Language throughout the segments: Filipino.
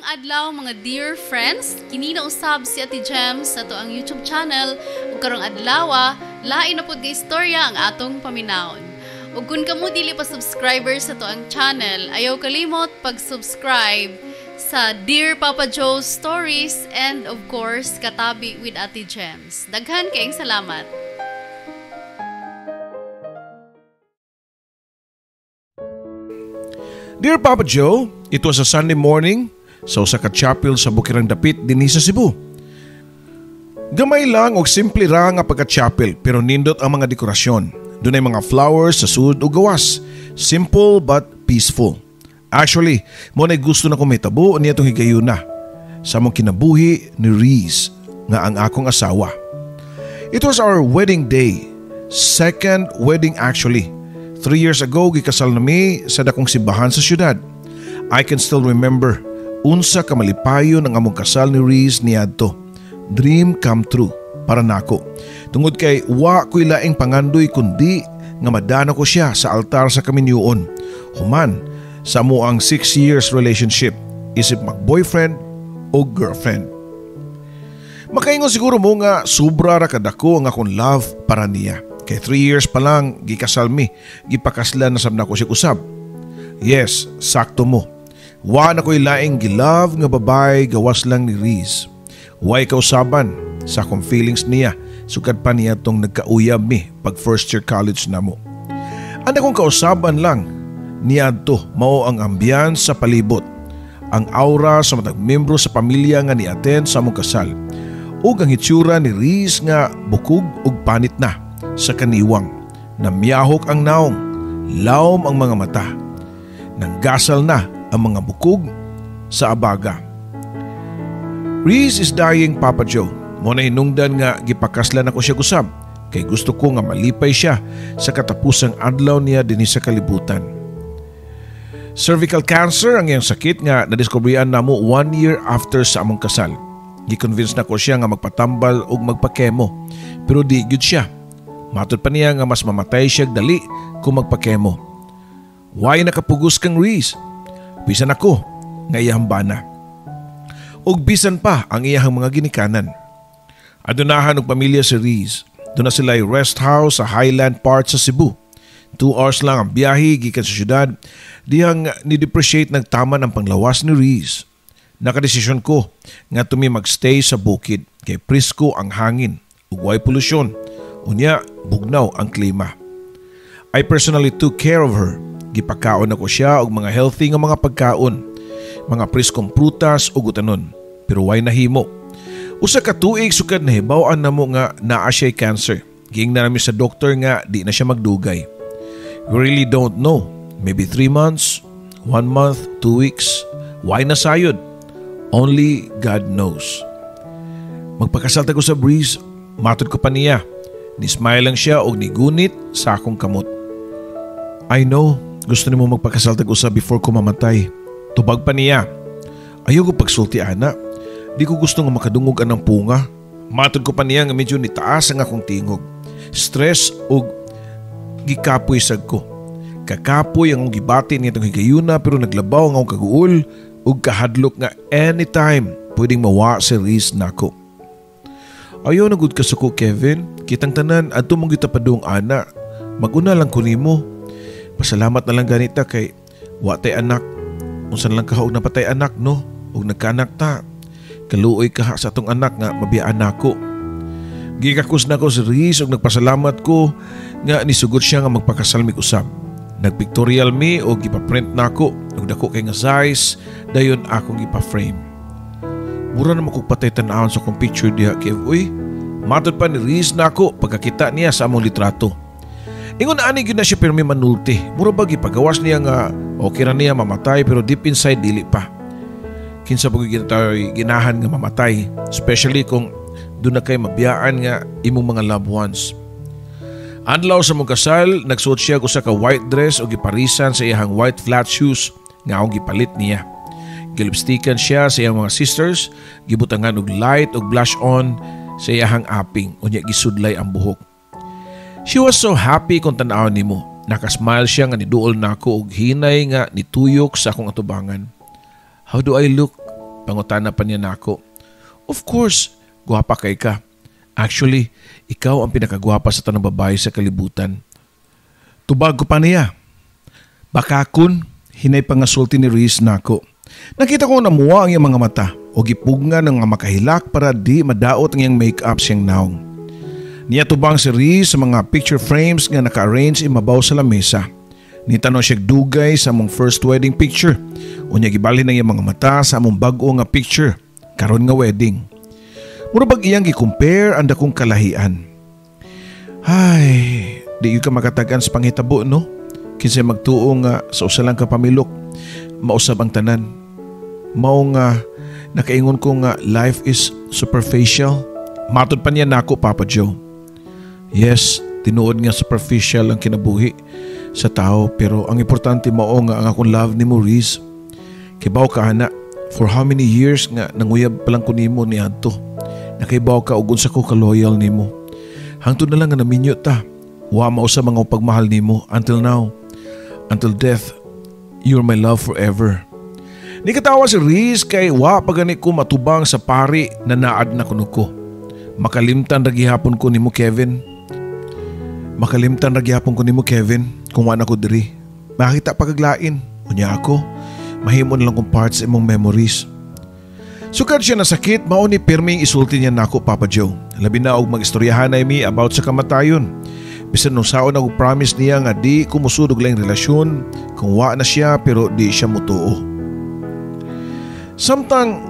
adlaw mga dear friends, kini na usab si Ate Gems sa to ang YouTube channel ug karong adlaw lain na pud kay istorya ang atong paminawon. Ug kun kamo dili pa subscriber sa to ang channel, ayaw kalimot pag-subscribe sa Dear Papa Joe's Stories and of course Katabi with Ate Gems. Daghan kayong salamat. Dear Papa Joe, it was a Sunday morning sa usa ka chapel sa Bukirang Dapit dinhi sa Cebu. Gamay lang og simple ra nga pagka-chapel pero nindot ang mga dekorasyon. Dunay mga flowers sa sud ug gawas. Simple but peaceful. Actually, mo na gusto na ko mahitabo niya itong higayuna sa mong kinabuhi ni Reese nga ang akong asawa. It was our wedding day. Second wedding actually. 3 years ago, gikasal nami sa dakong simbahan sa syudad. I can still remember unsa ka malipayon ang among kasal ni Reese niadto. Dream come true para nako. Tungod kay wa ko'y laing pangandoy kundi nga madana ko siya sa altar sa kaminyuon. Human sa amuang 6 years relationship, isip mag-boyfriend o girlfriend. Makaingon siguro mo nga sobra ra kadako ang akong love para niya. Kay 3 years pa lang gikasal mi, gipakaslan na sab na ko siya usab. Yes, sakto mo. Wa na ko'y laing gilove nga babay gawas lang ni Reese. Way kausaban sa akong feelings niya, sukad pa niya tong nagkauyab mi pag first year college na mo. Ang akong kausaban lang niya to mao ang ambiance sa palibot, ang aura sa matag membro sa pamilya nga ni-attend sa among kasal, ug ang hitsura ni Reese nga bukog ug panit na sa kaniwang, namiyahok ang naong, lawom ang mga mata, nanggasal na ang mga bukog sa abaga. Reese is dying, Papa Joe. Mo na hinungdan nga gipakaslan ako siya gusab kay gusto ko nga malipay siya sa katapusang adlaw niya dinhi sa kalibutan. Cervical cancer ang iyang sakit nga nadiskubrihan namo 1 year after sa among kasal. Gi-convince na ko siya nga magpatambal ug magpakemo pero di gyud siya. Matod pa niya nga mas mamatay siya dali kung magpakemo. Why nakapugos kang Reese? Bisan ako nga iyang bana. Og bisan pa ang iyang mga ginikanan. Adunahan og pamilya si Reese. Doon na sila ay rest house sa Highland part sa Cebu. 2 hours lang ang biyahe gikan sa syudad. Dihang ni-depreciate nagtaman ang panglawas ni Reese. Nakadesisyon ko nga tumi magstay sa bukid kay presko ang hangin ug way polusyon. Unya, bugnaw ang klima. I personally took care of her. Gipakaon ako siya og mga healthy nga mga pagkaon, mga preskong prutas ug utanon. Pero way nahimo. Usa ka tuig sukad nahibaw-an namo nga naa siya cancer. Giingnan namin sa doktor nga di na siya magdugay. We really don't know. Maybe 3 months, 1 month, 2 weeks. Why na sayod? Only God knows. Magpakasal ko sa Breeze, matod ko pa niya. Ni-smile lang siya o nigunit sa akong kamot. I know, gusto ni mo magpakasal tag-usa before ko mamatay. Tubag pa niya. Ayaw ko pagsulti ana. Di ko gusto nga makadungog anang punga. Matod ko pa niya nga medyo nitaas ang akong tingog. Stress o gikapoy sag ko. Kakapoy ang gibati niya itong higayuna pero naglabaw ang akong kaguol o kahadlok nga anytime pwedeng mawa si Reese nako. Ayaw na gud kasuko Kevin. Kitang tanan adto mong gitapadung ana. Maguna lang ko nimo. Pasalamat na lang ganita kay wa tay anak. Unsan lang ka og napatay anak no? Ug nagkaanak ta. Kaluoy ka sa atong anak nga mabiyaan nako. Gikakus na ko si Reese ug nagpasalamat ko nga nisugod siya nga magpakasal mig usab. Nagpictorial me og gipaprint nako ug dako kay nga size dayon akong gipa-frame. Mura naman kong patay tanahon sa kong picture diha Kev. Uy, matod pa ni Reese na ako pagkakita niya sa among litrato. Ingon na anig yun na siya pero may manulti. Mura ba gipagawas niya nga okay na niya mamatay pero deep inside dili pa. Kinsa pag ginahan nga mamatay. Especially kung doon na kay mabiyaan nga imong mga loved ones. Adlaw sa mong kasal, nagsuot siya ko sa ka white dress o giparisan sa iyang white flat shoes nga akong gipalit niya. Gilipstikan siya sa iyang mga sisters, gibutangan og light og blush on sa iyang aping, unya gisudlay ang buhok. She was so happy kung tan-aw nimo. Nakasmile siya nga niduol nako og hinay nga nituyok sa akong atubangan. How do I look? Pangutana pa niya nako. Of course, gwapa kay ka. Actually, ikaw ang pinakagwapa sa tanang babae sa kalibutan. Tubag ko pa niya. Baka kun, hinay pangasulti ni Reese nako. Nakita ko namuwa ang iyang mga mata o gipugnga ng mga makahilak para di madaot ang iyang make-up siyang naong. Niya tubang si Reese sa mga picture frames nga naka-arrange imabaw sa lamesa. Nitanong siya dugay sa among first wedding picture. Unya gibalhin ang iyang mga mata sa among bag-o nga picture karon nga wedding. Murabag iyang gi-compare ang dakong kalahian. Ay, di ka makatagan sa panghitabo no? Kinsay magtuo nga sa usa lang ka pamilok, mausab ang tanan. Mao nga nakaingon ko nga life is superficial. Matod pa niya nako Papa Joe. Yes, tinuod nga superficial ang kinabuhi sa tao pero ang importante mao nga ang akong love ni Maurice. Kibaw ka ana, for how many years nga nanguyab pa lang ko nimo ni adto. Nakaibaw ka ug unsa ko ka loyal nimo. Hangtod na lang nga naminyo ta. Wa mao sa mga pagmahal nimo until now. Until death, you're my love forever. Ni katawa si Reese kay wa pagani ko matubang sa pari na naad na kuno ko. Makalimtan ra gihapon ko nimo Kevin. Makalimtan ra gihapon ko nimo Kevin kung wa na ko diri. Makita pagaglain unya ako. Mahimon lang kong parts sa imong memories. Sukad siya na sakit, mao ni pirming isulti niya nako Papa Joe. Labi na og magistoryahan na mi about sa kamatayon. Bisan nung saon ako promise niya nga di kumusudog lang relasyon kung wa na siya pero di siya mutuo. Samtang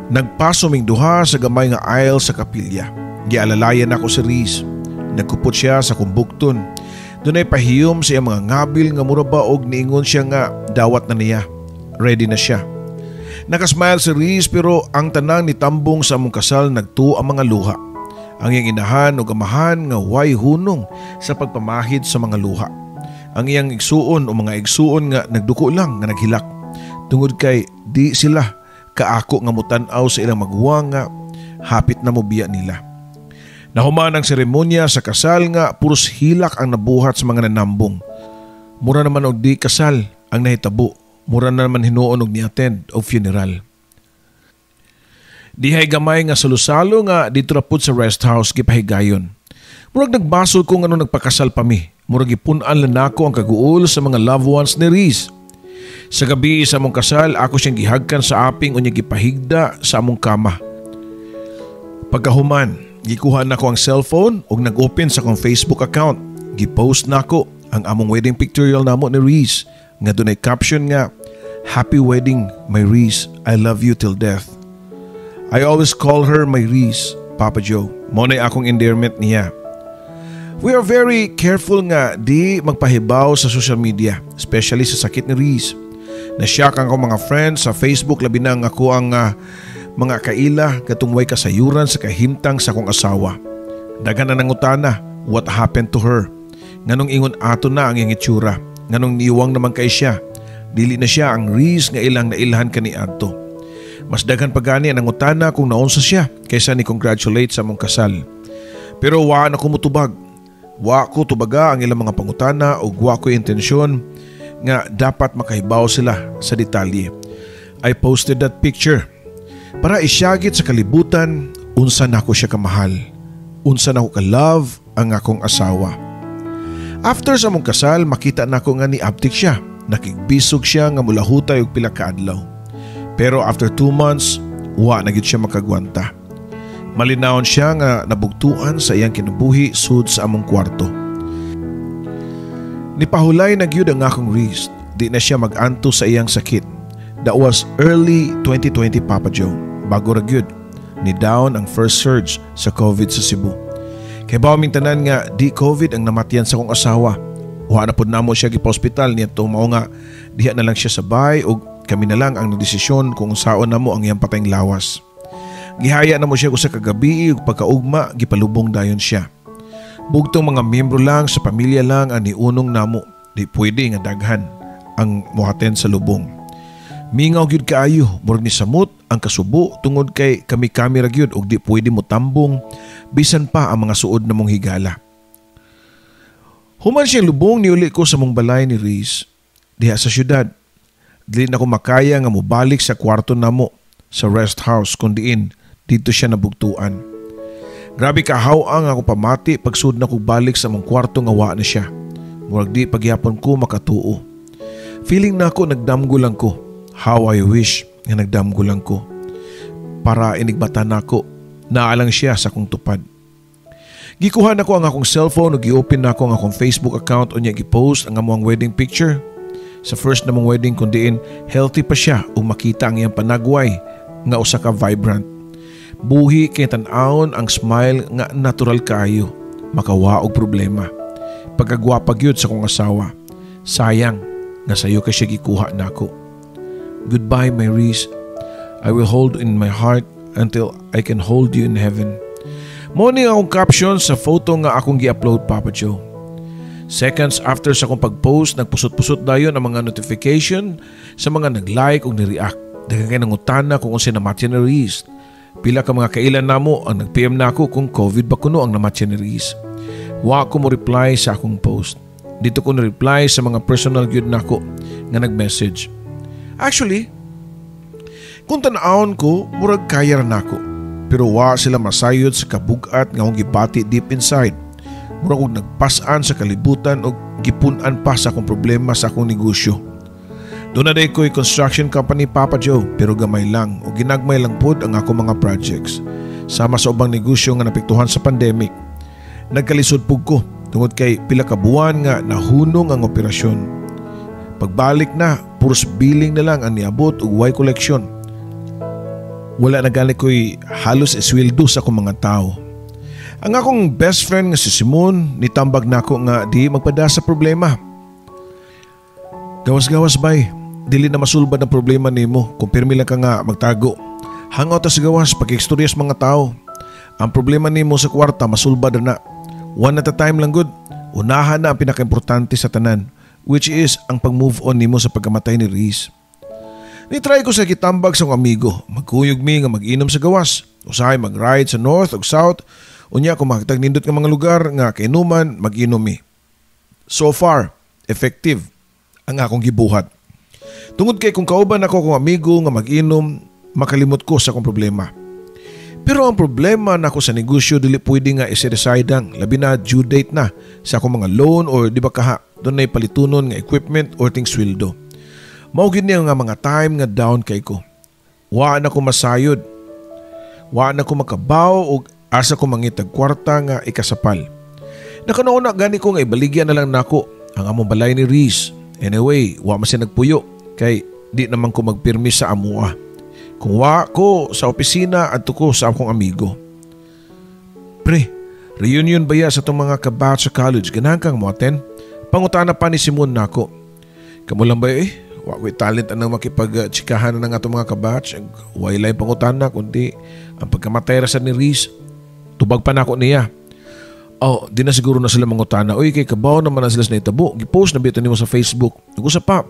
nagpasuming duha sa gamay nga aisle sa kapilya. Gialalayan ako si Reese. Nagkupot siya sa kumbukton. Dunay pahiyom sa iyang mga ngabil nga muraba og niingon siya nga dawat na niya. Ready na siya. Nakasmile si Reese pero ang tanang nitambong sa among kasal nagtuo ang mga luha. Ang iyang inahan o gamahan nga way hunong sa pagpamahid sa mga luha. Ang iyang igsuon o mga igsuon nga nagduko lang nga naghilak. Tungod kay di sila kaako nga mutan-aw sa ilang maguwa nga hapit na mobiya nila. Nahuman ang seremonya sa kasal nga puros hilak ang nabuhat sa mga nanambong. Mura naman og di kasal ang nahitabo. Mura naman hinuon og ni-attend og funeral. Dihay gamay nga salusalo nga dito ra pud sa rest house gipahigayon. Murag nagbasol ko ngano nagpakasal pa mi. Murag ipun-an lang nako ang kaguol sa mga loved ones ni Reese. Sa gabi sa among kasal, ako siyang gihagkan sa aping unya gipahigda sa among kama. Pagkahuman, gikuha nako ang cellphone ug nag-open sa akong Facebook account. Gipost nako ang among wedding pictorial namo ni Reese nga dunay caption nga, "Happy wedding, my Reese. I love you till death." I always call her my Reese, Papa Joe. Monay akong endearment niya. We are very careful nga di magpahibaw sa social media, especially sa sakit ni Reese. Nasyak ang akong mga friends sa Facebook labi na ako ang mga kaila katong way kasayuran sa kahimtang sa akong asawa. Daghan na nangutana, what happened to her? Nganong ingon ato na ang iyang itsura? Nganong niwang naman kay siya? Dili na siya ang Reese nga ilang nailhan kani adto. Mas daghan pagani ang nangutana kung naunsa siya kaysa ni congratulate sa among kasal. Pero wa na ko mutubag. Wa ko tubaga ang ilang mga pangutana o wa ko intensyon nga dapat makahibaw sila sa detalye. I posted that picture para isyagit sa kalibutan unsa na ako siya kamahal. Unsa na ako ka-love ang akong asawa. After sa mong kasal, makita na ko nga ni Abtik siya. Nakigbisog siya nga mulahutay og pila ka adlaw. Pero after 2 months, wa na gyud siya makagwanta. Malinawon siya nga nabugtuan sa iyang kinabuhi sud sa among kwarto. Nipahulay na gyud ang akong Reese. Di na siya mag-anto sa iyang sakit. That was early 2020 Papa Joe. Bago ra gyud ni down ang first surge sa COVID sa Cebu. Kay bawming tanan nga di COVID ang namatian sa kong asawa. Wa na pud namo siya gipa-ospital niya mao nga diha na lang siya sa bahay ug kami na lang ang nagdesisyon kung saon namo ang iyang patayng lawas. Gihaya namo siya usa ka gabi ug pagkaugma gipalubong dayon siya. Bugtong mga miyembro lang sa pamilya lang ang niunong namo. Di pwede nga daghan ang mohaten sa lubong. Mingaw gyud kaayo, murag ni samot ang kasubo tungod kay kami ra gyud ug di pwede mo tambong bisan pa ang mga suod na mong higala. Human siyang lubong niuli ko sa mong balay ni Reese diha sa syudad. Dili na ko makaya nga mobalik sa kwarto namo sa rest house kundiin dito siya nabugtuan. Grabe kahawang ako pamati pagsud na ko balik sa mong kwarto nga wa na siya. Murag di pagyapon ko makatuo. Feeling na ako nagdamgo lang ko. How I wish nga nagdamgo lang ko. Para inigbatan ako, naalang siya sa akong tupad. Gikuha na ko ang akong cellphone o gi-open na ko ang akong Facebook account o niya gi-post ang among wedding picture. Sa first namong wedding kundiin, healthy pa siya o makita ang iyang panagway nga usa ka vibrant. Buhi kay tan-awon ang smile nga natural kaayo, makawa og problema. Pagkagwapa gyud sa kong asawa. Sayang nga sayo ka siya gikuha nako. Goodbye, my Reese. I will hold in my heart until I can hold you in heaven. Mo ni akong caption sa photo nga akong gi-upload, Papa Joe. Seconds after sa akong pag-post, nagpusot-pusot dayon ang mga notification sa mga nag-like o ni-react. Daghang kay nangutana kung unsa namatyan ni Reese. Pila ka mga kailan namo ang nag-PM na ako kung COVID ba kuno ang namatyan ni Reese. Wa ko mo reply sa akong post. Dito ko na-reply sa mga personal gyud nako nga nag-message. Actually, kung tan-awon ko, murag kaya ra nako. Pero wa sila masayod sa kabugat nga akong gibati deep inside. Murag og nagpas-an sa kalibutan o gipun-an pa sa akong problema sa akong negosyo. Doon na day ko'y construction company, Papa Joe, pero gamay lang o ginagmay lang pod ang ako mga projects. Sama sa ubang negosyo nga napektuhan sa pandemic. Nagkalisod pug ko tungod kay pila ka buwan nga nahunong ang operasyon. Pagbalik na, puros billing na lang ang niabot ug way collection. Wala na gali ko'y halos esweldo sa akong mga tao. Ang akong best friend nga si Simon, nitambag nako nga di magpada sa problema. Gawas-gawas bay. Dili na masulbad ang problema nimo kung pirmi lang ka nga magtago. Hangaw ta sa gawas pag-ekstorya sa mga tao. Ang problema nimo sa kwarta masulbad na. One at a time lang good. Unahan na ang pinaka-importante sa tanan, which is ang pag-move on nimo sa pagkamatay ni Reese. Nitry ko sa kitambag sa akong amigo. Magkuyog mi nga mag-inom sa gawas. Usahay mag-ride sa north o south. Unya kung makitag nindot nga mga lugar nga kainuman mag-inom mi. So far, effective ang akong gibuhat. Tungod kay kung kauban ako kong amigo nga mag-inom, makalimot ko sa akong problema. Pero ang problema nako sa negosyo dili pwede nga i-set-aside ang labi na due date na sa akong mga loan or di ba kaha doon na palitunon nga equipment or ting sweldo. Mao gid niya nga mga time nga down kay ko. Wa na ko masayod. Wa na ko makabaw og asa ko mangitag kwarta nga ikasapal. Nakanauna gani ko nga ibaligyan na lang nako ang among balay ni Reese. Anyway, wa man siya nagpuyo kay di naman ko magpirmi sa amua. Kung wa ko sa opisina at ko sa akong amigo. Pre, reunion ba ya sa itong mga kabatch sa college? Ganahan kang mo attend? Pangutana pa ni Simon nako. Kamu lang ba wa ko'y talent ang makipag-tsikahan na ng atong mga kabatch. Wailay pangutana kundi ang pagkamatay ra sa ni Reese. Tubag pa nako niya. Oh, di na siguro na sila mangutana. Uy, kay kabaw naman na sila sa naitabo. Gipost na bito nimo sa Facebook. Nag-usap pa.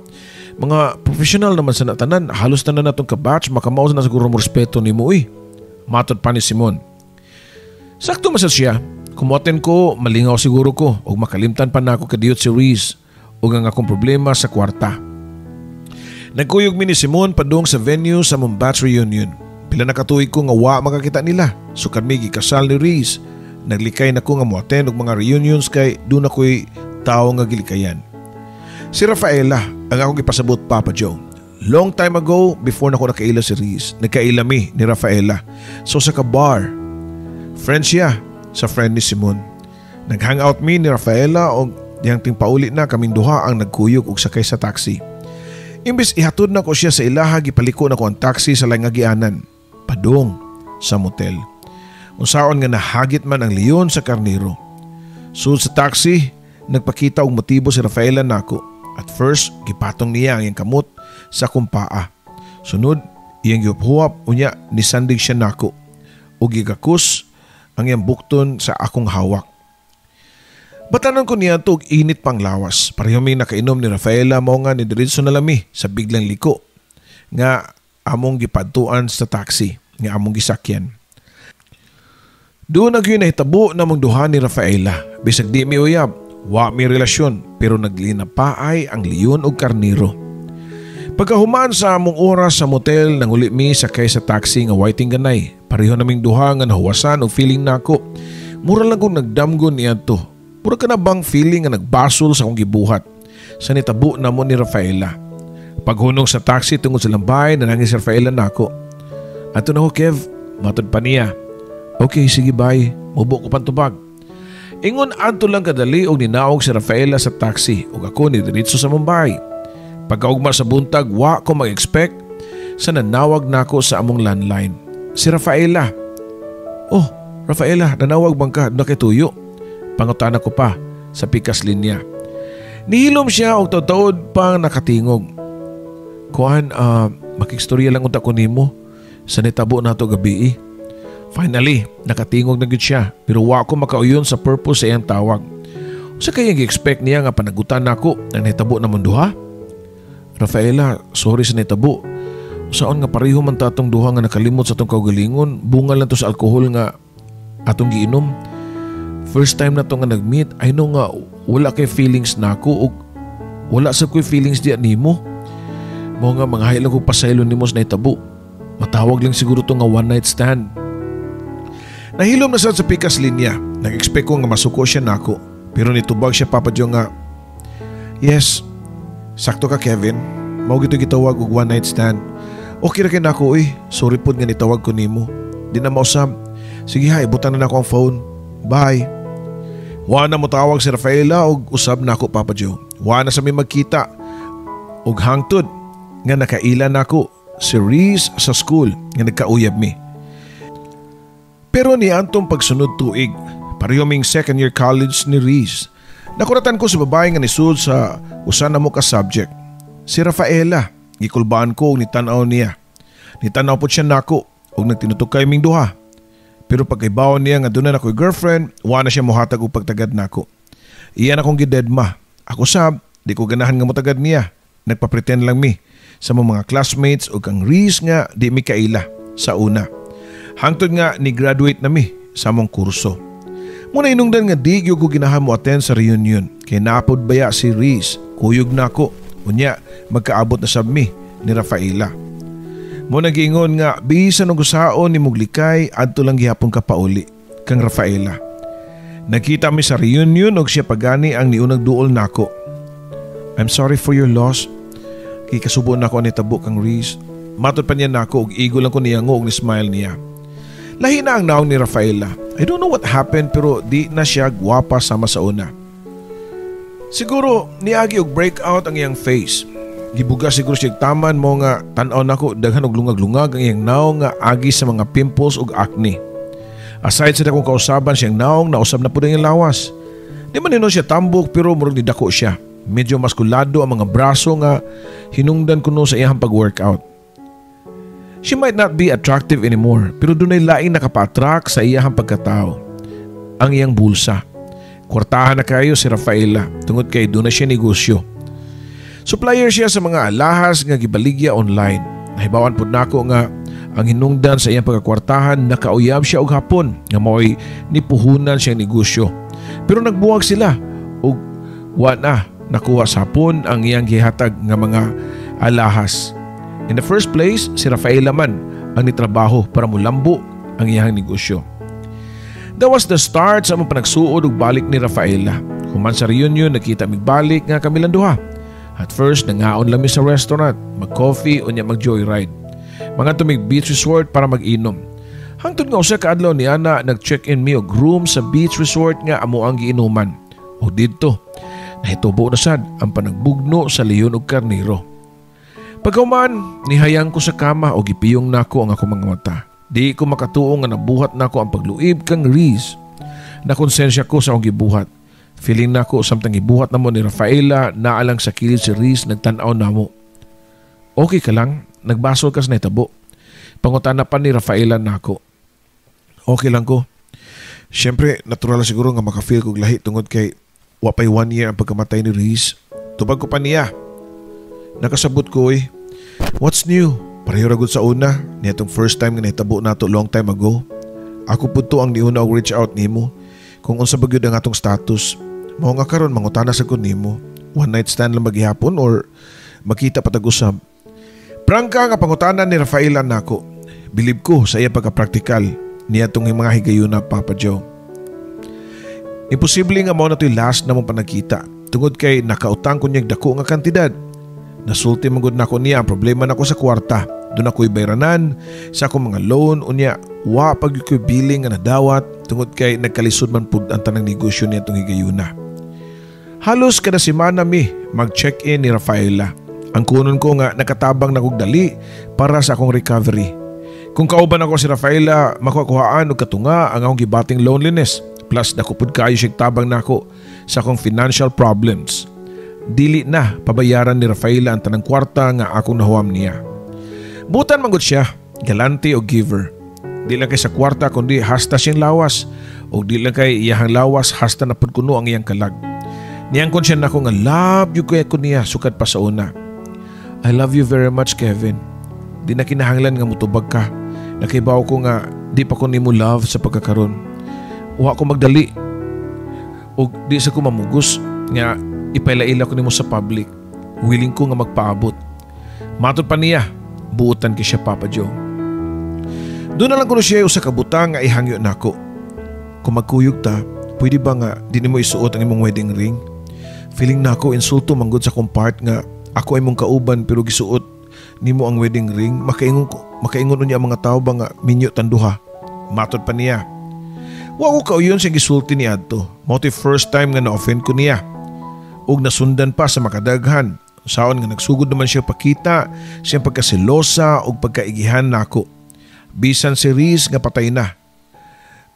Mga professional naman sa natanan. Halos na itong kabatch. Makamaos na siguro mo respeto nimo. Uy, matod pa ni Simon. Sakto masal siya. Kumuaten ko, malingaw siguro ko. O makalimtan pa na ako kadiyot si Reese. O ang akong problema sa kwarta. Nagkuyog mi ni Simon padung sa venue sa mong batch reunion. Pila nakatuig ko nga wa makakita nila. So kami gikasal ni Reese. Naglikay na ko nga mo attend og mga reunions kay doon ako'y tao nga gilikayan. Si Rafaela ang akong ipasabot, Papa Joe. Long time ago, before na ko nakaila si Reese, nagkaila mi ni Rafaela. So sa ka-bar, friend siya sa friend ni Simon. Nag-hangout mi ni Rafaela o diyang pauli na kaming duha ang nagkuyog og sakay sa taxi. Imbis ihatod na ko siya sa ilaha, gipaliko na ko ang taxi sa langagianan. Padung sa motel. Unsaon nga nahagit man ang leon sa karnero. Sud sa taxi, nagpakita og motibo si Rafaela nako. At first, gipatong niya ang iyang kamot sa kumpaa. Sunod, iyang giupuhap unya nisandig siya nako. O gigakus ang iyang bukton sa akong hawak. Batanon ko niya ito og init pang lawas. Pareho may nakainom ni Rafaela mao nga ni diretso na lami sa biglang liko. Nga among gipadtuan sa taxi, nga among gisakyan. Doon nagyoy nahitabo na mong duha ni Rafaela. Bisag di mi uyab, wa mi relasyon pero naglinapaay ang leon og karniro. Pagkahumaan sa among oras sa motel, nanguli mi sakay sa taxi nga waiting ganay. Pareho naming duha nga nahuwasan o feeling nako. Mura lang kong nagdamgon niya to. Mura ka na bang feeling nga nagbasol sa akong gibuhat? Sa nitabo na mo ni Rafaela. Paghunong sa taxi tungod sa lambay, nanangis si Rafaela nako. Ato na ho Kev, matod pa niya. Okay, sige bye. Mubo ko pantubag. Ingon adto lang kadali og ninaog si Rafaela sa taxi ug ako ni diretso sa Mumbai. Pagkaugma sa buntag, wa ko mag-expect sa nanawag nako sa among landline. Si Rafaela. Oh, Rafaela, nanawag bang ka na kay tuyo? Pangutana ko pa sa pikas linya. Nihilom siya og taud pang nakatingog. Kuan, makikstorya lang unta ko nimo sa nitabo nato gabi. Finally, nakatingog na gid siya pero wa ko makauyon sa purpose sa iyang tawag. Sa kayang gi-expect niya nga panagutan nako ang nitabo na duha? Rafaela, sorry sa nitabo. Saan nga pareho man tatong duha nga nakalimot sa tong kaugalingon, bunga lang to sa alkohol nga atong giinom. First time na to nga nag-meet, I know nga wala kay feelings nako ug wala sa ko'y feelings diya nimo. Mo nga mga haylang ko pasaylo nimo sa nitabo. Matawag lang siguro to nga one night stand. Nahilom na sad sa pikas linya. Nag-expect ko nga masuko siya nako. Pero nitubag siya papadyo nga, yes, sakto ka Kevin. Mao gito gitawag og one night stand. Okay ra kay nako sorry pod nga nitawag ko nimo. Di na mausab. Sige ha, ibutan na nako ang phone. Bye. Wa na mo tawag si Rafaela og usab nako papadyo. Wa na sa mi magkita. Og hangtod nga nakaila nako si Reese sa school nga nagkauyab mi. Pero ni antong pagsunod tuig, pareho ming second year college ni Reese. Nakuratan ko sa babae nga nisud sa usa na mo ka subject. Si Rafaela, gikulbaan ko og nitanaw niya. Nitanaw po siya nako og nagtinutok kay ming duha. Pero pagkaibaw niya nga doon na ako'y girlfriend, wa na siya mohatag og pagtagad nako. Iyan akong gidedma. Ako sab, di ko ganahan nga motagad niya. Nagpapretend lang mi sa mga classmates ug ang Reese nga di mi kaila sa una. Hangtod nga ni graduate na mi sa among kurso. Muna inungdan nga di gyud ko ginahan mo attend sa reunion kay napod baya si Reese. Kuyog na ako. Unya magkaabot na sab mi ni Rafaela. Muna giingon nga bisan og usaon ni muglikay adto lang gihapon ka pauli kang Rafaela. Nakita mi sa reunion og siya pagani ang niunang duol nako. I'm sorry for your loss. Kay kasubo nako ni tabo kang Reese. Matod pa niya nako og igo lang ko niya og ni smile niya. Lahi na ang naong ni Rafaela. I don't know what happened pero di na siya gwapa sama sa una. Siguro niagi og breakout ang iyang face. Gibuga siguro siya taman mo nga tan-aw nako daghan og lungag-lungag ang iyang naong nga agi sa mga pimples ug acne. Aside sa dakong kausaban siyang naong nausab na pud ang iyang lawas. Di man nino siya tambok pero murag ni dako siya. Medyo maskulado ang mga braso nga hinungdan kuno sa iyang pag-workout. She might not be attractive anymore pero dunay laing nakapa-attract sa iyang pagkatao. Ang iyang bulsa. Kwartahan na kayo si Rafaela tungod kay doon na siya negosyo. Supplier siya sa mga alahas nga gibaligya online. Nahibawan pud nako nga ang hinungdan sa iyang pagkakwartahan nakauyab siya og hapon nga mao'y nipuhunan siyang negosyo. Pero nagbuwag sila og wa na nakuha sa hapon ang iyang gihatag nga mga alahas. In the first place, si Rafaela man ang nitrabaho para mulambo ang iyang negosyo. That was the start sa among panagsuod ug balik ni Rafaela. Human sa reunion, nakita mig balik nga kami lang duha. At first, nangaon lang mi sa restaurant, mag-coffee o niya mag-joyride. Mga tumig beach resort para mag-inom. Hangtod nga usa ka adlaw ni ana nag-check-in mi og room sa beach resort nga amo ang giinuman. O didto, nahitubo na sad ang panagbugno sa leon ug karniro. Pagkauman, nihayang ko sa kama o gipiyong nako ang akong mga mata. Di ko makatuong nga nabuhat nako ang pagluib kang Reese. Nakonsensya ko sa akong gibuhat. Feeling nako samtang gibuhat namo ni Rafaela naalang sa kilid si Reese nagtan-aw namo. Okay ka lang? Nagbasol ka sa nahitabo? Pangutana pa ni Rafaela nako. Okay lang ko. Siyempre, natural siguro nga makafeel kog lahi tungod kay wapay 1 year ang pagkamatay ni Reese. Tubag ko pa niya. Nakasabot ko what's new? Pareho ragod sa una, nitong first time nga nahitabo nato long time ago. Ako pud to ang niuna og reach out nimo. Kung unsa ba gyud ang atong status, mao nga karon mangutana sa kun nimo. One night stand lang maghihapon or makita patag usab? Prangka nga pangutanan ni Rafaela nako. Bilib ko sa iya pagka-praktikal niya itong mga higayuna, Papa Joe. Imposible nga mo na ito'y last na mong panagkita. Tungod kay nakautang ko niyang dako nga kantidad. Nasulti manggod nako niya ang problema nako sa kwarta. Doon ako'y bayranan sa akong mga loan unya wa pag ko'y billing nga nadawat tungod kay nagkalisod man pud ang tanang negosyo niya itong higayuna. Halos kada semana mi mag-check-in ni Rafaela. Ang kunon ko nga nakatabang na kong dali para sa akong recovery. Kung kauban ako si Rafaela, makukuhaan og katunga ang akong gibating loneliness. Plus nakupod kaayo siyang tabang nako sa akong financial problems. Dili na pabayaran ni Rafaela ang tanang kwarta nga akong nahuam niya. Butan manggod siya, galante o giver. Di lang kay sa kwarta kundi hasta siyang lawas o di lang kay iyahang lawas hasta napod kuno ang iyang kalag. Niyangkon siya nako nga love you ko niya sukad pa sa una. I love you very much, Kevin. Di na kinahanglan nga mutubag ka. Nakibaw ko nga di pa ko nimo love sa pagkakaroon. Wa ko magdali o di sa ko mamugos nga ipailaila ko nimo sa public. Willing ko nga magpaabot. Matod pa niya, buutan ki siya, Papa Joe. Doon na lang ko siya usa ka butang nga ihangyo nako. Kung magkuyog ta, pwede ba nga di nimo isuot ang imong wedding ring? Feeling nako insulto manggod sa kong part nga ako ay mong kauban pero gisuot nimo ang wedding ring. Makaingon niya ang mga tao ba nga minyo tanduha. Matod pa niya. Wa ko kauyon siya gisulti ni adto. Mao first time nga na-offend ko niya. Ug nasundan pa sa makadaghan. Saon nga nagsugod naman siya pakita siyang pagkasilosa ug pagkaigihan nako. Bisan si Riz nga patay na.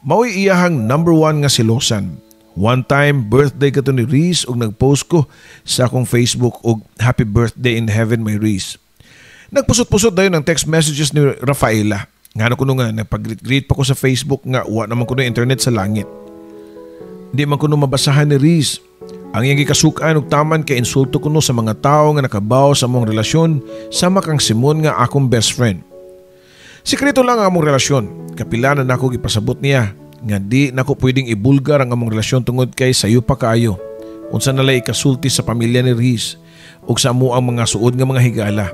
Mao'y iyahang number 1 nga silosan. One time birthday kato ni Riz ug nagpost ko sa akong Facebook og happy birthday in heaven my Riz. Nagpusot-pusot dayon ang text messages ni Rafaela. Nga kuno nga nagpag-greet pa ko sa Facebook nga wa naman kuno internet sa langit. Di man kuno mabasahan ni Riz. Ang iyang gikasukan og taman kay insulto kuno sa mga tao nga nakabaw sa among relasyon sama kang Simon nga akong best friend. Sikreto lang ang among relasyon. Kapilanan nako gipasabot niya nga di nako pwedeng ibulgar ang among relasyon tungod kay sayo pa kaayo. Unsa nalay ikasulti sa pamilya ni Riz ug sa amo ang mga suod nga mga higala.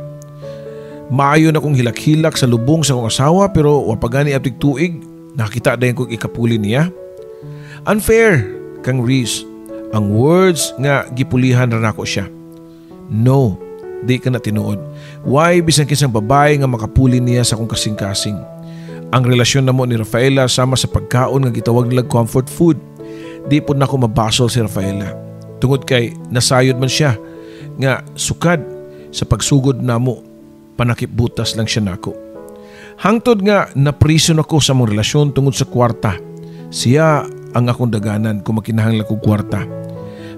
Maayo na kong hilak-hilak sa lubong sa kong asawa pero wapagani aptik tuig nakita dayon kong ikapuli niya. Unfair kang Riz. Ang words nga gipulihan ra nako siya. No, di ka na tinuod. Why bisan kisang babae nga makapuli niya sa kong kasing-kasing. Ang relasyon namo ni Rafaela sama sa pagkaon nga gitawag nilang comfort food. Di po nako mabasol si Rafaela. Tungod kay nasayod man siya nga sukad sa pagsugod namo panakip butas lang siya nako. Hangtod nga naprison ako sa mong relasyon tungod sa kwarta. Siya ang akong daganan kung makinahanglan kong kwarta.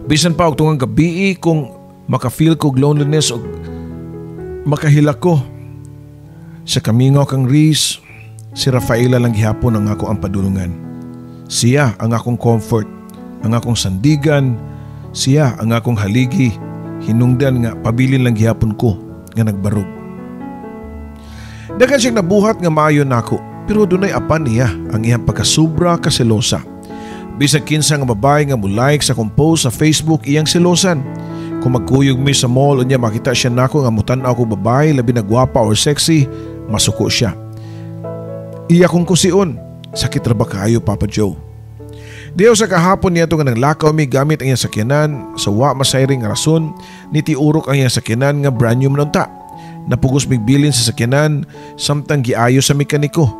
Bisan pa og tungang gabi kung makafeel ko loneliness o makahilak ko. Sa kamingaw kang Riz, si Rafaela lang gihapon ang ako ang padulungan. Siya ang akong comfort, ang akong sandigan, siya ang akong haligi, hinungdan nga pabilin lang gihapon ko nga nagbarog. Dagan siyang nabuhat nga maayo nako pero dunay apan niya ang iyang pagkasubra kaselosa. Bisag kinsa nga babae nga mulike sa compose sa Facebook iyang selosan. Kung magkuyog mi sa mall unya makita siya nako nga mutan-aw ko babae labi na gwapa or sexy, masuko siya. Iya kong kusion, sakit ra ba kaayo, Papa Joe? Diyaw sa kahapon niya nga nanglakaw mi gamit ang iyang sakyanan sa wa masayring rason nitiurok ang iyang sakyanan nga brand new manunta. Napugos migbilin sa sakyanan samtang giayo sa mekaniko.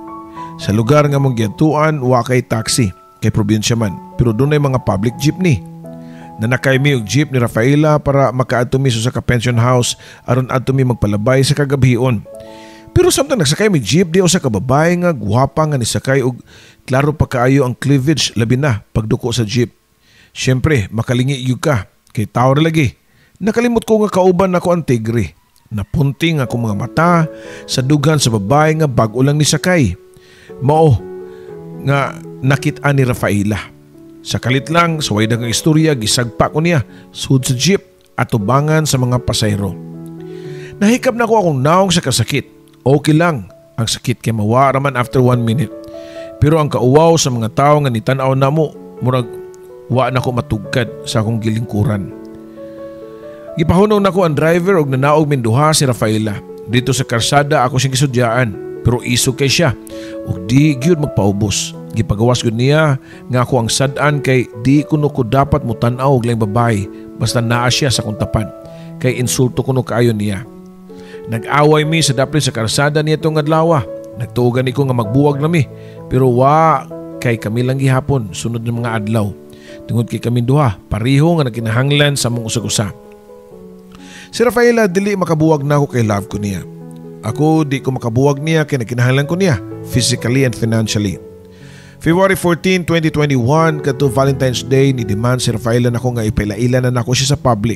Sa lugar nga mong giadtuan wa kay taxi kay probinsya man pero dunay mga public jeepney. Nanakay mi og jeep ni Rafaela para makaadto mi sa pension house aron adto mi magpalabay sa kagabhion. Pero samtang nagsakay mi jeep di usa ka babae nga guwapa nga nisakay og klaro pa kaayo ang cleavage labi na pagduko sa jeep. Syempre makalingi gyud ka kay tao ra lagi. Nakalimot ko nga kauban nako ang tigre. Napunting ako mga mata sa dugan sa babae nga bag-o lang ni sakay. Mao nga nakita ni Rafaela. Sa kalit lang sa way daghang istorya gisagpa ko niya sud sa jeep at tubangan sa mga pasayro. Nahikap na ko akong naong sa kasakit. Okay lang ang sakit kay mawara man after 1 minute. Pero ang kauwaw sa mga tao nga nitan-aw namo murag wa na ko matugkad sa akong gilingkuran. Gipahunong nako ang driver og nanaog min duha si Rafaela. Dito sa karsada ako siyang gisudyaan, pero isog kay siya ug di gyud magpaubos. Gipagawas gud niya nga ako ang sad-an kay di kuno ko dapat mo tan-aw og laing babae basta naa siya sa kuntapan. Kay insulto kuno kaayo niya. Nag-away mi sa dapli sa karsada niya tong adlaw. Nagtuogan ko nga magbuwag nami pero wa kay kami lang gihapon sunod ng mga adlaw. Tungod kay kami duha pareho nga nagkinahanglan sa mong usag-usa. Si Rafaela dili makabuwag na ako kay love ko niya. Ako di ko makabuwag niya kay nagkinahanglan ko niya physically and financially. February 14, 2021 kadto Valentine's Day ni demand si Rafaela nako nga ipailailan na nako siya sa public.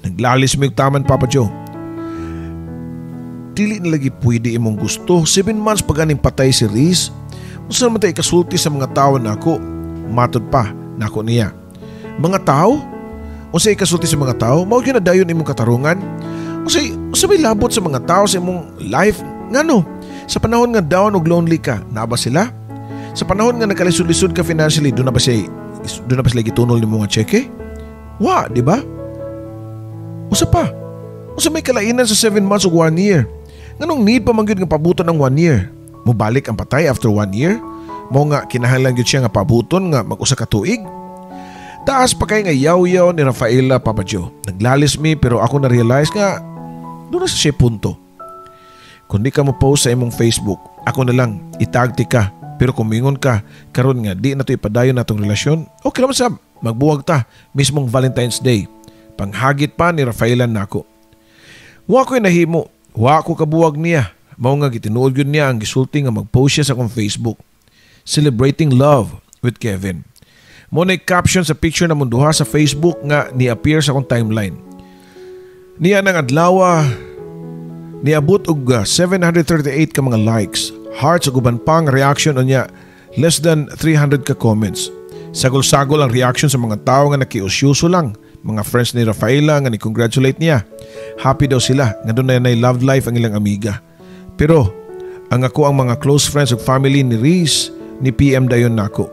Naglalis mi og taman Papa Joe. Dili na lagi pwede imong gusto 7 months pag aning patay si Riz. Unsa man tay ikasulti sa mga tawo nako? Matod pa nako niya. Mga tao? Unsa ikasulti sa mga tao? Mao gyud na dayon imong katarungan? Unsa may labot sa mga tao sa imong life? Ngano? Sa panahon nga down ug lonely ka, naa ba sila? Sa panahon nga nagkalisod-lisod ka financially, doon na ba sila gitunol nimo nga cheque? Wa, di ba? Usa pa? Unsa may kalainan sa 7 months ug 1 year? Nganong need pa man gyud nga pabuton ng 1 year? Mobalik ang patay after 1 year? Mao nga kinahanglan gyud siya nga pabuton nga mag-usa ka tuig? Taas pa kay nga yaw-yaw ni Rafaela Papa Joe. Naglalis mi pero ako na-realize nga doon na sa siya punto. Kung di ka mo post sa imong Facebook, ako na lang itagti ka. Pero kung mingon ka, karon nga di na ito ipadayon natong relasyon, okay naman sab, magbuwag ta mismong Valentine's Day. Panghagit pa ni Rafaela nako. Wa ko'y nahimo, wa ko kabuwag niya. Mao nga gitinuod gyud niya ang gisulti nga mag-post siya sa akong Facebook. Celebrating love with Kevin. Mo na caption sa picture na munduha sa Facebook nga ni-appear sa akong timeline. Niya nang adlaw niabot og 738 ka mga likes, hearts ug uban pang reaction niya, less than 300 ka comments. Sagol-sagol ang reaction sa mga tao nga nakiusyuso lang. Mga friends ni Rafaela nga ni-congratulate niya. Happy daw sila nga doon na love life ang ilang amiga. Pero ang ako ang mga close friends ug family ni Riz ni PM dayon nako.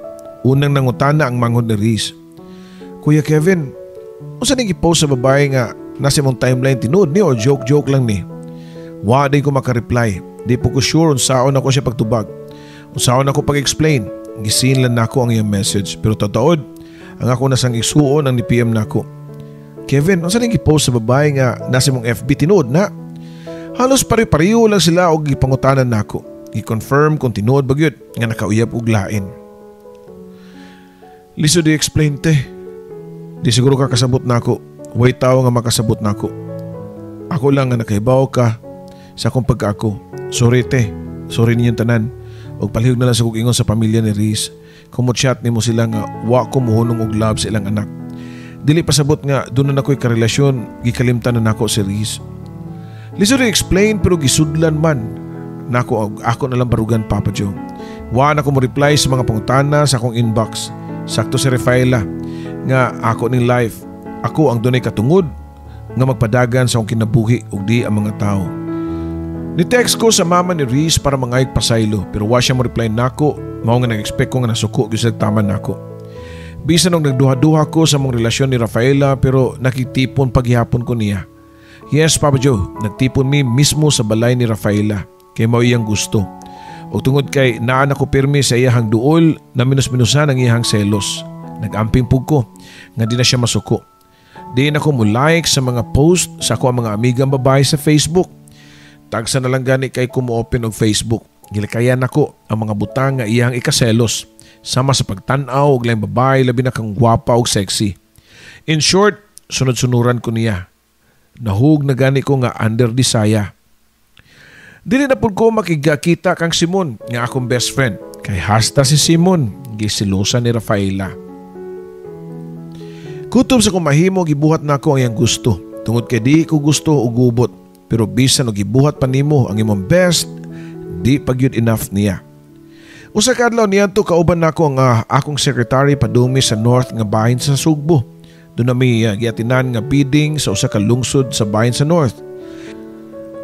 Unang nangutana ang manghod ni Riz. Kuya Kevin, unsa ning i-post sa babae nga nasa imong timeline tinuod ni o joke-joke lang ni? Wa day ko maka-reply. Di po ko sure unsaon ako siya pagtubag. Unsaon ako pag-explain. Gisinlan nako ang iyang message. Pero totoo, ang ako nasang isuon ang ni PM nako. Kevin, unsa ning i-post sa babae nga nasa imong FB tinuod na? Halos pare-pareho lang sila og gipangutanan nako. I-confirm kung tinuod ba gyud nga nakauyab og lain. Liso di explain te. Di siguro ka kasabot nako. Way tao nga makasabot nako. Ako lang nga nakaibaw ka sa akong pagkaako. Sorry te. Sorry ninyong tanan. Og palihog na lang sa kong ingon sa pamilya ni Riz. Kumot-chat ni mo sila nga wa ko muhunong og love sa ilang anak. Dili pasabot nga doon na nako'y karelasyon, gikalimtan na nako si Riz. Liso di explain pero gisudlan man. Nako ako na lang barugan Papa Joe. Wa na ko mo reply sa mga pangutana sa akong inbox. Sakto si Rafaela nga ako ning life. Ako ang dunay katungod nga magpadagan sa akong kinabuhi ug di ang mga tao. Ni-text ko sa mama ni Riz para mangayog pasaylo pero wa siya mo reply nako. Mao nga nag-expect ko nga nasuko gyud sa taman nako. Bisan og nagduha-duha ko sa mong relasyon ni Rafaela pero nakitipon paghihapon ko niya. Yes Papa Joe, nagtipon mi mismo sa balay ni Rafaela kay mao iyang gusto. O tungod kay naan ako pirmi sa iyahang duol na minus-minusan ang iyahang selos. Nag-amping pug ko nga di na siya masuko. Di na ko mo like sa mga post sa ako ang mga amigang babae sa Facebook. Tagsa na lang gani kay kumo-open og Facebook. Gilikayan ako ang mga butang nga iyahang ikaselos. Sama sa pagtanaw og laing babae labi na kang gwapa og sexy. In short, sunod-sunuran ko niya. Nahug na gani ko nga under di saya. Dili na pud ko makigakita kang Simon nga akong best friend. Kay hasta si Simon, gisilusan ni Rafaela. Kutob sa kumahimo gibuhat nako ang iyang gusto. Tungod kay di ko gusto og gubot. Pero bisan og gibuhat pa nimo ang imong best, di pa gyud enough niya. Usa ka adlaw niadto kauban nako ang akong secretary padumi sa north nga bahin sa Sugbo. Doon na may giatinan nga bidding sa usa ka lungsod sa bahin sa north.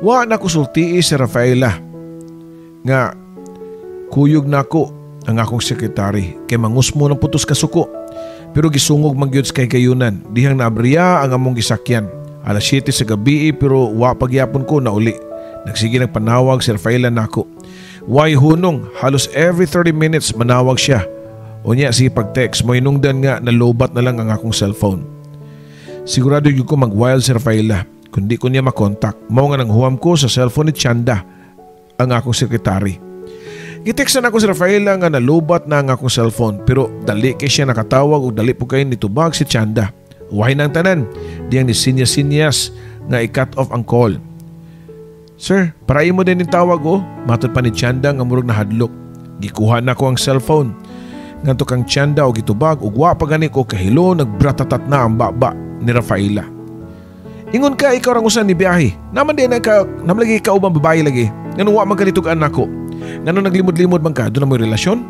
Wa na ko sultii si Rafaela nga kuyog nako ang akong sekretary kay mangusmo ng putos ka suko. Pero gisungog man gyud kay kayunan dihang naabriya ang among gisakyan. Alas 7 sa gabi pero wa pagyapon ko na uli. Nagsige nagpanawag si Rafaela nako. Why hunong, halos every 30 minutes manawag siya. Unya si pag-text mo inungdan nga nalobat na lang ang akong cellphone. Sigurado yung ko mag-wild si Rafaela. Kundi ko niya makontak, mao nga nang huwam ko sa cellphone ni Chanda, ang akong sekretary. Gitekstan ako si Rafaela nga nalubat na ang akong cellphone pero dali kay siya nakatawag o dali po kayo nitubag si Chanda. Wahay ng tanan, diyang ni sinyas nga i-cut off ang call. Sir, parayin mo din yung tawag o. Matod pa ni Chanda nga murag na hadlok. Gikuha na ko ang cellphone. Nganto kang Chanda o gitubag ug wa pa gani ko kahilo nagbratatat na ang baba ni Rafaela. Ingon ka ikaw rang usan ni biyahe. Naman din ka namlagi ka ubang babae lagi. Ngano wa man kanitugan nako. Ngano naglimod-limod man ka do na mo relasyon?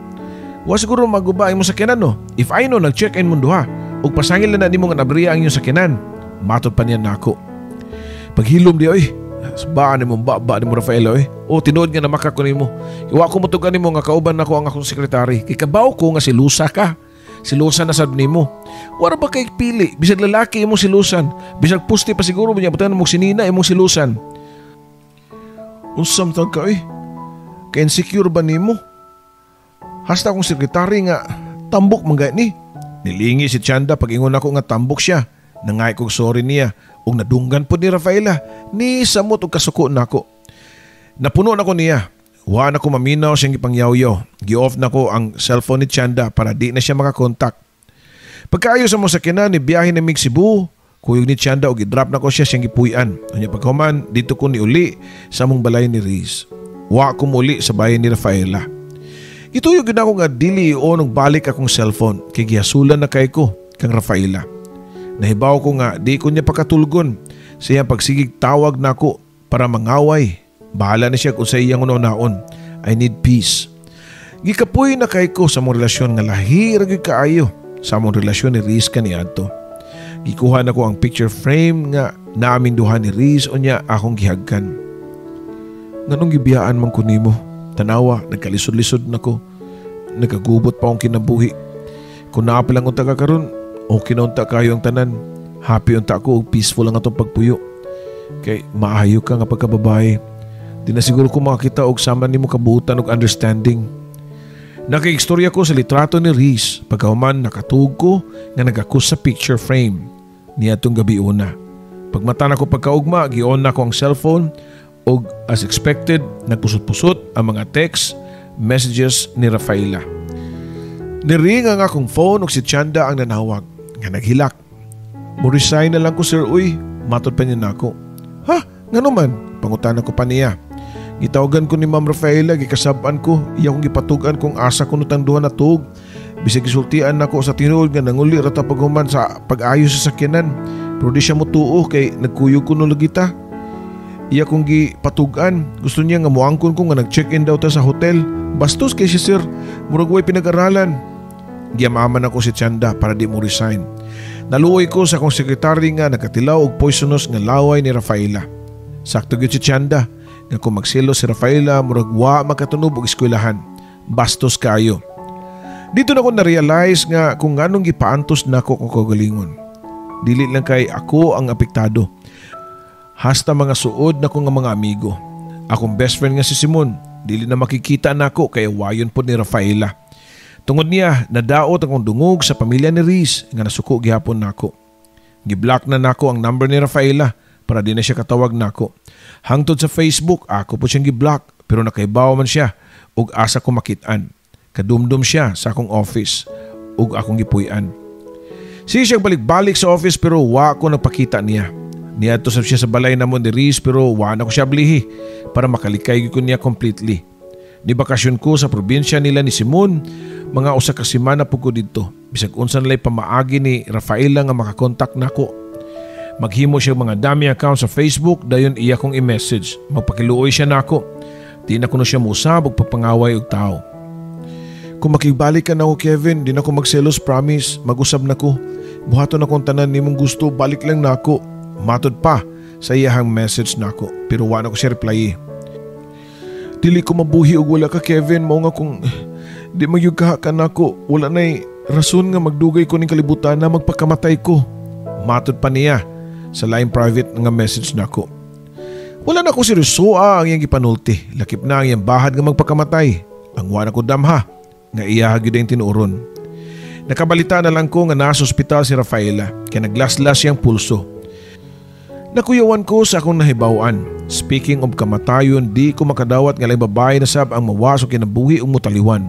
Wa siguro magubay mo sakyanan no. If I know nag-check-in mo duha ug pasangil na nimo nga nabriya ang iyong sakyanan. Matod pa niya nako. Paghilom di oy. Baan mo baba ni mo Rafaela oy. O tinuod nga na makako nimo. Iwa ko motugan nimo nga kauban nako ang akong sekretary. Kay kabaw ko nga silusa ka. Silusan na sad nimo. Wala ba kay pili? Bisag lalaki imong silusan. Bisag pusti pa siguro mo niya butan mo sinina imong silusan. Unsam tag ka kay insecure ba nimo? Hasta akong sekretary nga tambok man gani. Nilingi si Chanda pag ingon ako nga tambok siya. Nangay kog sorry niya ug nadunggan po ni Rafaela ni samot og kasuko nako. Napuno na ko niya. Wa na ko maminaw siyang ipangyaw-yaw. Gi-off na ko ang cellphone ni Chanda para di na siya makakontak. Pagkaayo sa mga sakyanan ni biyahe na mig Cebu, kuyog ni Chanda o gi-drop na ko siya siyang gipuy-an. Unya paghuman dito ko ni uli sa mong balay ni Riz. Wa ko muli sa bayan ni Rafaela. Ituyog na ako nga dili og balik akong cellphone kay gihasulan na kay ko kang Rafaela. Nahibaw ko nga di ko niya pakatulgon sa iyang pagsigig tawag nako para mangaway. Bahala na siya kung sa iyang unaon. I need peace. Gikapoy na kay ko sa mong relasyon nga lahi ra gyud kaayo sa mong relasyon ni Riz kaniadto. Gikuha na ko ang picture frame nga naaming duha ni Riz unya akong gihagkan. Nganong gibiyaan man ko nimo? Tanawa, nagkalisod-lisod na ko. Nagagubot pa akong kinabuhi. Kung naapalang unta ka karon, okay na unta kayo ang tanan. Happy unta ko ug peaceful ang atong pagpuyo. Kay maayo ka nga pagkababae. Di na siguro ko makakita og sama nimo kabuutan og understanding. Nakaistorya ko sa litrato ni Riz pagkahuman nakatug ko nga nagakus sa picture frame niadtong gabi una. Pagmata na ko pagkaugma, gi-on na ko ang cellphone og as expected nagpusot-pusot ang mga text messages ni Rafaela. Niring ang akong phone ug si Chanda ang nanawag nga naghilak. Mo-resign na lang ko sir uy, matod pa niya nako. Ha? Ngano man? Pangutanan ko pa niya. Gitawagan ko ni Ma'am Rafaela, gikasab-an ko, iya kong gipatugan kung asa ko nutang duha na tug. Bisag gisultian nako sa tinuod nga nanguli rata paghuman sa pag-ayos sa sakyanan. Pero di siya motuo kay nagkuyog ko no lagita. Iya kong gipatugan, gusto niya nga muangkon ko nga nag-check-in daw ta sa hotel. Bastos kay si sir, murag way pinag-aralan. Giyamaman ako si Chanda para di mo resign. Naluoy ko sa akong sekretary nga nagkatilaw og poisonous nga laway ni Rafaela. Sakto gyud si Chanda nga kung magselo si Rafaela murag wa makatunob og eskwelahan. Bastos kayo. Dito na ko na-realize nga kung nganong gipaantos nako kung kagalingon. Dili lang kay ako ang apektado. Hasta mga suod na ko nga mga amigo. Akong best friend nga si Simon, dili na makikita nako kay wayon po ni Rafaela. Tungod niya, nadaot akong dungog sa pamilya ni Riz nga nasuko gihapon nako. Giblock na nako ang number ni Rafaela para di na siya katawag nako. Hangtod sa Facebook, ako po siyang giblock pero nakaibaw man siya ug asa ko makitaan. Kadumdum siya sa akong office ug akong gipuy-an. Siya siyang balik-balik sa office pero wa ko nagpakita niya. Niadto sa siya sa balay namon ni Riz pero wa na ko siya blihi para makalikay ko niya completely. Ni bakasyon ko sa probinsya nila ni Simon, mga usa ka semana po ko dito. Bisag unsan lay pamaagi ni Rafaela nga makakontak nako. Maghimo siya mga dami account sa Facebook dayon iya kong i-message. Magpakiluoy siya nako. Di na ko na siya musab og pagpangaway og tao. Kung makibalik ka na ako Kevin, di na ko magselos promise. Mag-usab na ko. Buhaton akong tanan nimong gusto, balik lang nako. Matod pa sa iyahang message nako pero wa na ko siya reply. Dili ko mabuhi og wala ka Kevin, mao nga kung di magyug ka nako, wala nay rason nga magdugay ko ning kalibutan na magpakamatay ko. Matod pa niya sa lain private nga message nako. Wala na ko si Rizua ang iyang gipanulti. Lakip na ang iyang bahad nga magpakamatay. Ang wala ko damha nga iyahag yun ang tinuoron. Nakabalita na lang ko nga nasa ospital si Rafaela kaya naglaslas siyang pulso. Nakuyawan ko sa akong nahibawan. Speaking of kamatayon, di ko makadawat nga lang babae na sab ang mawasok kinabuhi o mutaliwan.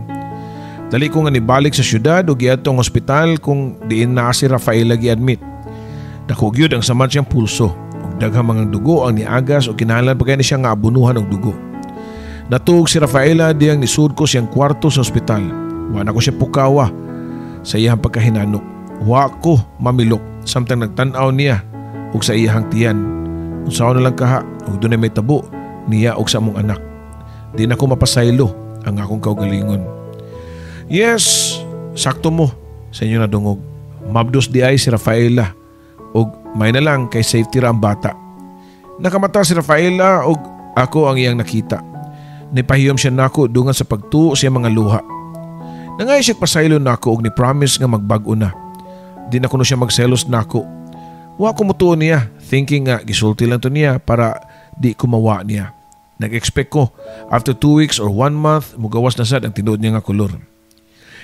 Dali ko nga nibalik sa syudad o giadto ang ospital kung diin na si Rafaela gi-admit. Nakugyod ang samad siyang pulso. Daghang mga dugo ang niagas o kinahanglan pa kaya ni siya nga abunuhan og dugo. Natuog si Rafaela diyang nisud ko siyang kwarto sa ospital. Wala ko siya pukawa sa iyang pagkahinanok. Wa ko mamilok samtang nagtan-aw niya og sa iyang tiyan. Unsaon na lang kaha og dunay may tabo niya og sa among anak. Di na ko mapasaylo ang akong kaugalingon. Yes, sakto mo sa inyo nadungog. Mabdos di ay si Rafaela og may na lang kay safety ra ang bata. Nakamata si Rafaela og ako ang iyang nakita. Nipahiyom siya nako dungan sa pagtuo siya mga luha. Nangay siya pasaylo nako og ni promise nga magbag-o na. Di na kuno siya magselos nako. Wa ko mutuo niya, thinking nga gisulti lang to niya para di kumawa niya. Nag-expect ko after 2 weeks or 1 month mugawas na sad ang tinuod niya nga kolor.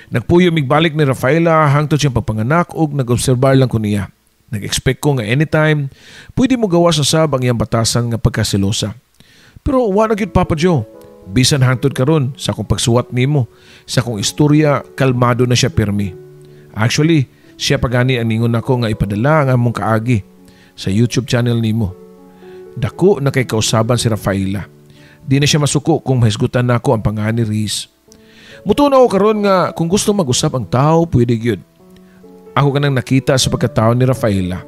Nagpuyo migbalik ni Rafaela hangtod siyang pagpanganak og nag-obserbar lang ko niya. Nag-expect ko nga anytime pwede mo gawas na sab ang iyang batasan nga pagkasilosa. Pero wala gyud Papa Joe. Bisan hangtod karon sa akong pagsuwat nimo, sa akong istorya, kalmado na siya pirmi. Actually, siya pagani ang ningon nako nga ipadala ang among kaagi sa YouTube channel nimo. Dako na kay kausaban si Rafaela. Di na siya masuko kung mahisgutan nako ang pangani Riz. Mutuo na ako karon nga kung gusto mag-usap ang tao, pwede gyud. Ako kanang nakita sa pagkatao ni Rafaela.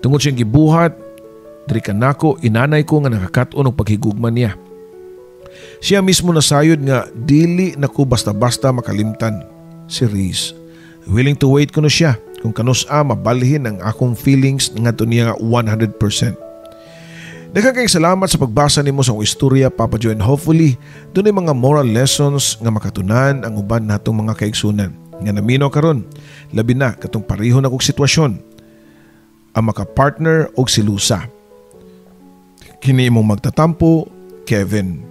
Tungod siyang gibuhat, diri kanako inanay ko nga nakakaton og paghigugma niya. Siya mismo nasayod nga dili nako basta-basta makalimtan si Riz. Willing to wait kuno siya kung kanus-a mabalhin ang akong feelings ngadto niya nga 100%. Daghang kay salamat sa pagbasa nimo sa akong istorya, Papa Joe, and hopefully dunay mga moral lessons nga makatunan ang uban natong mga kaigsunan. Nga naminaw karon, labi na katong pareho na kong sitwasyon ang makapartner og silusa. Kini imong magtatampo, Kevin.